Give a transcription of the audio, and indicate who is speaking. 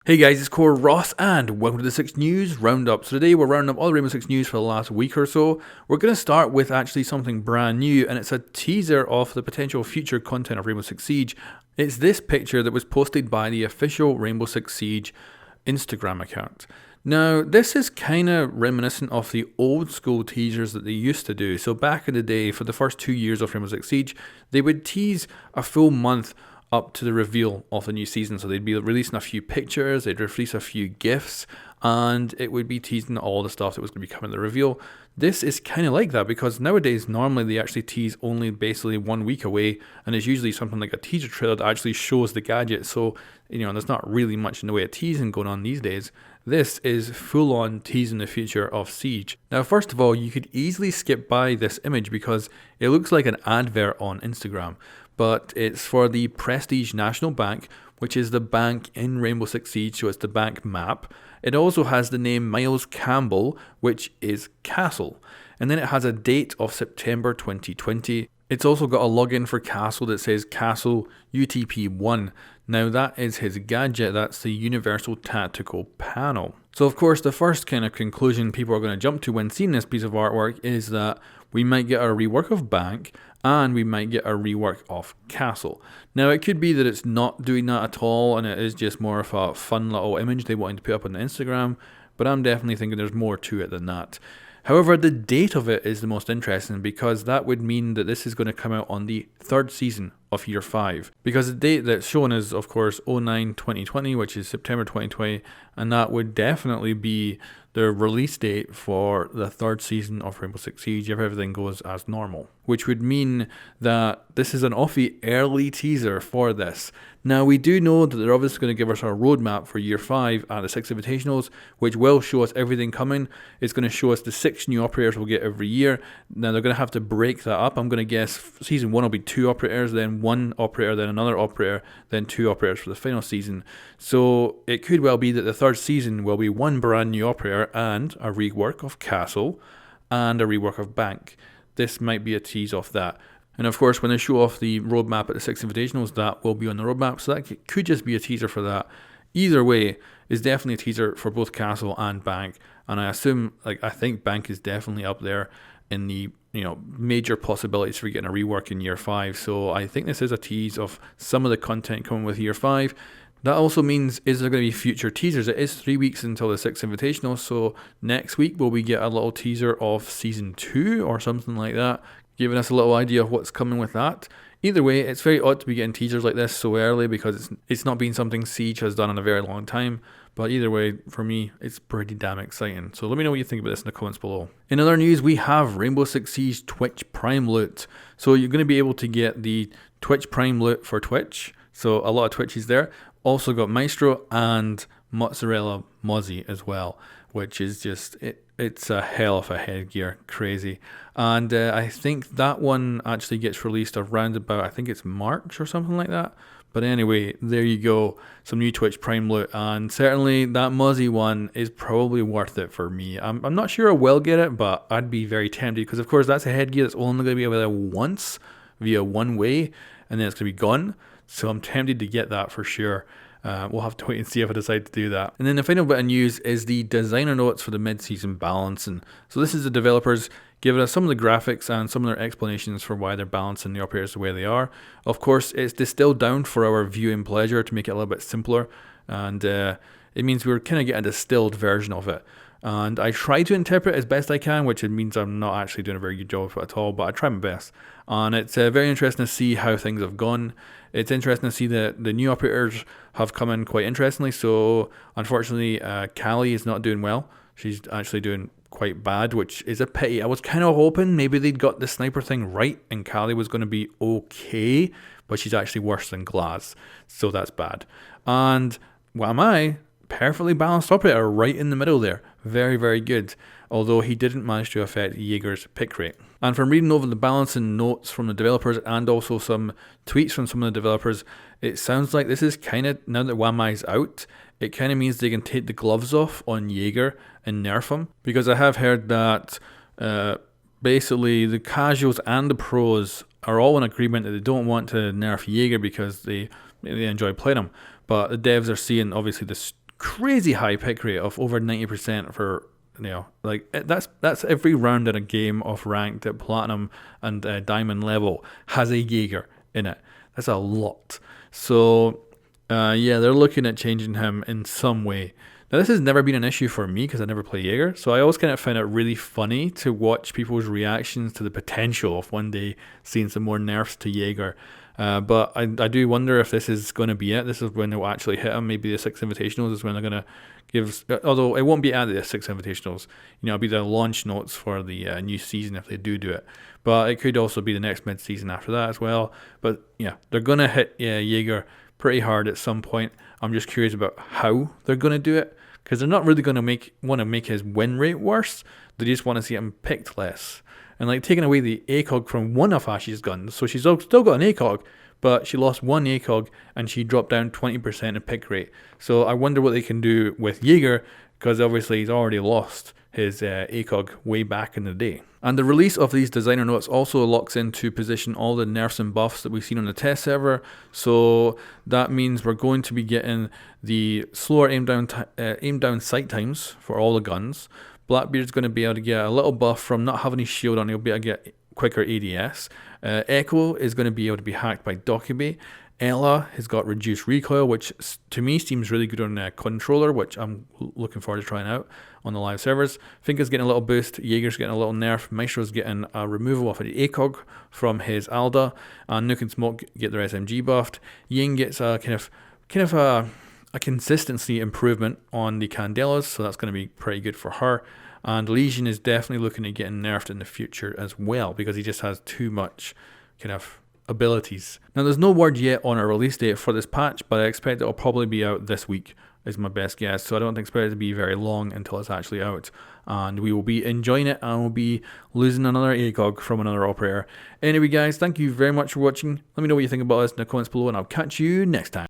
Speaker 1: Hey guys, it's Core Ross and welcome to the 6 News Roundup. So today we're rounding up all the Rainbow Six News for the last week or so. We're going to start with actually something brand new, and it's a teaser of the potential future content of Rainbow Six Siege. It's this picture that was posted by the official Rainbow Six Siege Instagram account. Now, this is kind of reminiscent of the old school teasers that they used to do. So back in the day, for the first 2 years of Rainbow Six Siege, they would tease a full month up to the reveal of the new season. So they'd be releasing a few pictures, they'd release a few GIFs, and it would be teasing all the stuff that was going to be coming to the reveal. This is kind of like that because nowadays, normally they actually tease only basically 1 week away, and it's usually something like a teaser trailer that actually shows the gadget. So, there's not really much in the way of teasing going on these days. This is full-on teasing the future of Siege. Now, first of all, you could easily skip by this image because it looks like an advert on Instagram. But it's for the Prestige National Bank, which is the bank in Rainbow Six Siege, so it's the bank map. It also has the name Miles Campbell, which is Castle. And then it has a date of September 2020. It's also got a login for Castle that says Castle UTP-1. Now that is his gadget, that's the Universal Tactical Panel. So of course the first kind of conclusion people are going to jump to when seeing this piece of artwork is that we might get a rework of Bank and we might get a rework of Castle. Now it could be that it's not doing that at all and it is just more of a fun little image they wanted to put up on Instagram, but I'm definitely thinking there's more to it than that. However, the date of it is the most interesting because that would mean that this is going to come out on the 3rd season of Year 5. Because the date that's shown is, of course, 09/2020, which is September 2020, and that would definitely be the release date for the 3rd season of Rainbow Six Siege if everything goes as normal. Which would mean that this is an awfully early teaser for this. Now, we do know that they're obviously going to give us a roadmap for Year 5 at the 6 Invitationals, which will show us everything coming. It's going to show us the 6 new operators we'll get every year. Now, they're going to have to break that up. I'm going to guess Season 1 will be 2 operators, then 1 operator, then another operator, then 2 operators for the final season. So, it could well be that the 3rd season will be 1 brand new operator and a rework of Castle and a rework of Bank. This might be a tease off that. And of course, when they show off the roadmap at the 6 Invitationals, that will be on the roadmap. So that could just be a teaser for that. Either way, is definitely a teaser for both Castle and Bank. And I assume, I think Bank is definitely up there in the major possibilities for getting a rework in Year 5. So I think this is a tease of some of the content coming with Year 5. That also means, is there going to be future teasers? It is 3 weeks until the 6 Invitational, so next week will we get a little teaser of Season 2 or something like that, giving us a little idea of what's coming with that. Either way, it's very odd to be getting teasers like this so early because it's not been something Siege has done in a very long time. But either way, for me, it's pretty damn exciting. So let me know what you think about this in the comments below. In other news, we have Rainbow Six Siege Twitch Prime loot. So you're going to be able to get the Twitch Prime loot for Twitch. So a lot of Twitches there. Also got Maestro and Mozzarella Mozzie as well, which is just, it's a hell of a headgear, crazy. And I think that one actually gets released around about, I think it's March or something like that. But anyway, there you go, some new Twitch Prime loot, and certainly that Mozzie one is probably worth it for me. I'm not sure I will get it, but I'd be very tempted, because of course that's a headgear that's only going to be available once via one way, and then it's going to be gone. So I'm tempted to get that for sure. We'll have to wait and see if I decide to do that. And then the final bit of news is the designer notes for the mid-season balancing. So this is the developers giving us some of the graphics and some of their explanations for why they're balancing the operators the way they are. Of course, it's distilled down for our viewing pleasure to make it a little bit simpler. And it means we're kind of getting a distilled version of it. And I try to interpret it as best I can, which it means I'm not actually doing a very good job of it at all, but I try my best. And it's very interesting to see how things have gone. It's interesting to see that the new operators have come in quite interestingly. So unfortunately, Callie is not doing well. She's actually doing quite bad, which is a pity. I was kind of hoping maybe they'd got the sniper thing right and Callie was going to be okay, but she's actually worse than Glass. So that's bad. And what am I? Perfectly balanced operator right in the middle there. Very, very good. Although he didn't manage to affect Jaeger's pick rate. And from reading over the balancing notes from the developers and also some tweets from some of the developers, it sounds like this is kind of, now that Wamai's out, it kind of means they can take the gloves off on Jaeger and nerf him. Because I have heard that basically the casuals and the pros are all in agreement that they don't want to nerf Jaeger because they enjoy playing him. But the devs are seeing obviously this crazy high pick rate of over 90% for, like that's every round in a game of ranked at platinum and diamond level has a Jaeger in it. That's a lot. So yeah, they're looking at changing him in some way. Now, this has never been an issue for me because I never play Jaeger, so I always kind of find it really funny to watch people's reactions to the potential of one day seeing some more nerfs to Jaeger. But I do wonder if this is going to be it. This is when it will actually hit them. Maybe the 6 Invitationals is when they're going to give, although it won't be at the 6 Invitationals. It'll be the launch notes for the new season if they do it. But it could also be the next mid-season after that as well. But yeah, they're going to hit Jaeger pretty hard at some point. I'm just curious about how they're going to do it, because they're not really going to want to make his win rate worse. They just want to see him picked less. And like taking away the ACOG from one of Ash's guns, so she's still got an ACOG, but she lost one ACOG and she dropped down 20% in pick rate. So I wonder what they can do with Jaeger, because obviously he's already lost his ACOG way back in the day. And the release of these designer notes also locks into position all the nerfs and buffs that we've seen on the test server. So that means we're going to be getting the slower aim down sight times for all the guns. Blackbeard's going to be able to get a little buff from not having his shield on. He'll be able to get quicker ADS. Echo is going to be able to be hacked by Dokkaebi. Ella has got reduced recoil, which to me seems really good on a controller, which I'm looking forward to trying out on the live servers. Finka's getting a little boost, Jaeger's getting a little nerf, Maestro's getting a removal of the ACOG from his Alda, and Nuke and Smoke get their SMG buffed. Ying gets a kind of a consistency improvement on the Candelas, so that's going to be pretty good for her. And Legion is definitely looking at getting nerfed in the future as well, because he just has too much kind of abilities. Now, there's no word yet on a release date for this patch, but I expect it'll probably be out this week is my best guess, so I don't expect it to be very long until it's actually out, and we will be enjoying it, and we'll be losing another ACOG from another operator. Anyway guys, thank you very much for watching. Let me know what you think about this in the comments below, and I'll catch you next time.